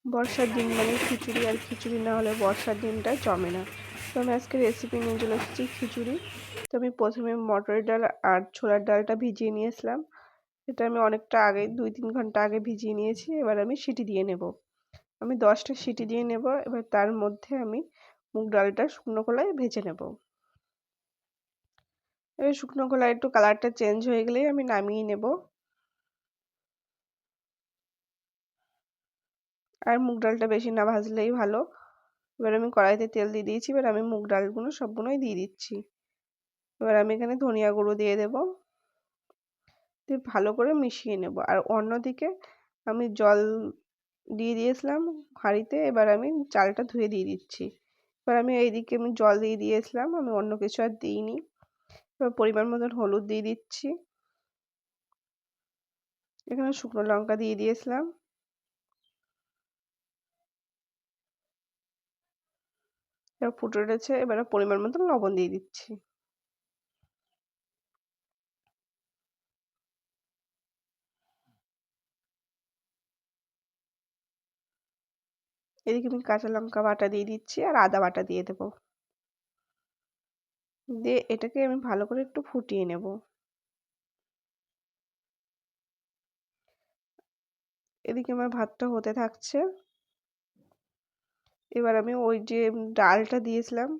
বর্ষার দিন মানে খিচুড়ি, আর খিচুড়ি না হলে বর্ষার দিনটা জমে না। তো আমি আজকে রেসিপি নিয়ে চলে এসেছি খিচুড়ি। তো আমি প্রথমে মটরের ডাল আর ছোলার ডালটা ভিজিয়ে নিয়েছিলাম। এটা আমি অনেকটা আগে 2-3 ঘন্টা আগে ভিজিয়ে নিয়েছি। এবার আমি সিটি দিয়ে নেব। আমি 10টা সিটি দিয়ে নেব। এবার তার মধ্যে আমি মুগ ডালটা শুকনো খোলায় ভেজে নেব। এবার শুকনো খোলায় একটু কালারটা চেঞ্জ হয়ে গেলেই আমি নামিয়ে নেব। আর মুগ ডালটা বেশি না ভাজলেই ভালো। এবার আমি কড়াইতে তেল দিয়ে দিয়েছি। এবার আমি মুগ ডালগুলো সবগুলোই দিয়ে দিচ্ছি। এবার আমি এখানে ধনিয়া গুঁড়ো দিয়ে দেব, দিয়ে ভালো করে মিশিয়ে নেব। আর অন্যদিকে আমি জল দিয়ে দিয়েছিলাম হাঁড়িতে। এবার আমি চালটা ধুয়ে দিয়ে দিচ্ছি। এবার আমি এইদিকে আমি জল দিয়ে দিয়েছিলাম, আমি অন্য কিছু আর দিইনি। এবার পরিমাণ মতন হলুদ দিয়ে দিচ্ছি। এখানে শুকনো লঙ্কা দিয়ে দিয়েছিলাম। এবার ফুটে উঠেছে, এবারে পরিমাণ মতন লবণ দিয়ে দিচ্ছি। এদিকে আমি কাঁচা লঙ্কা বাটা দিয়ে দিচ্ছি আর আদা বাটা দিয়ে দেবো। দিয়ে এটাকে আমি ভালো করে একটু ফুটিয়ে নেব। এদিকে আমার ভাতটা হতে থাকছে। এবার আমি ওই যে ডালটা দিয়েছিলাম,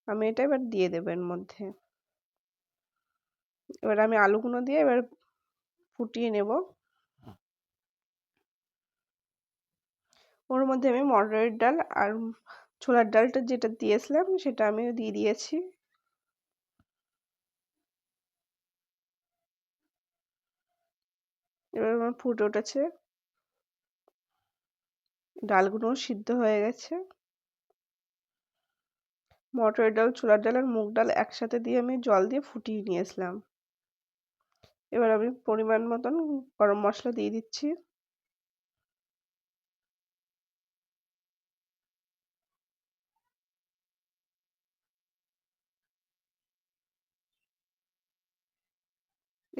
আমি এটা এবার দিয়ে দেবো এর মধ্যে। এবার আমি আলুগুলো দিয়ে এবার ফুটিয়ে নেব। ওর মধ্যে আমি মটরের ডাল আর ছোলার ডালটা যেটা দিয়েছিলাম সেটা আমি দিয়ে দিয়েছি। এবার আমার ফুটে উঠেছে, ডালগুলো সিদ্ধ হয়ে গেছে। মটরের ডাল, ছোলার ডাল আর মুগ ডাল একসাথে দিয়ে আমি জল দিয়ে ফুটিয়ে নিয়েছিলাম। এবার আমি পরিমাণ মতন গরম মশলা দিয়ে দিচ্ছি।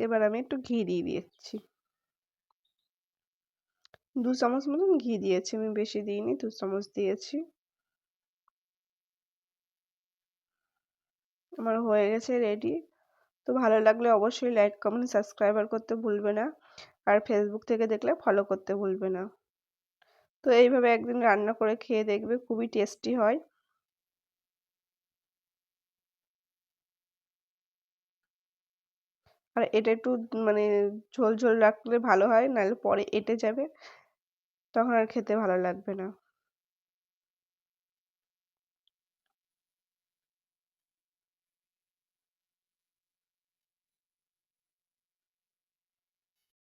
এবার আমি একটু ঘি দিয়ে দিচ্ছি। 2 চামচ মতন ঘি দিয়েছি, আমি বেশি দিইনি, 2 চামচ দিয়েছি। আমার হয়ে গেছে রেডি। তো ভালো লাগলে অবশ্যই লাইক, কমেন্ট, সাবস্ক্রাইবার করতে ভুলবে না। আর ফেসবুক থেকে দেখলে ফলো করতে ভুলবে না। তো এইভাবে একদিন রান্না করে খেয়ে দেখবে, খুবই টেস্টি হয়। আর এটা একটু মানে ঝোল ঝোল রাখলে ভালো হয়, নাহলে পরে এঁটে যাবে, তখন আর খেতে ভালো লাগবে না।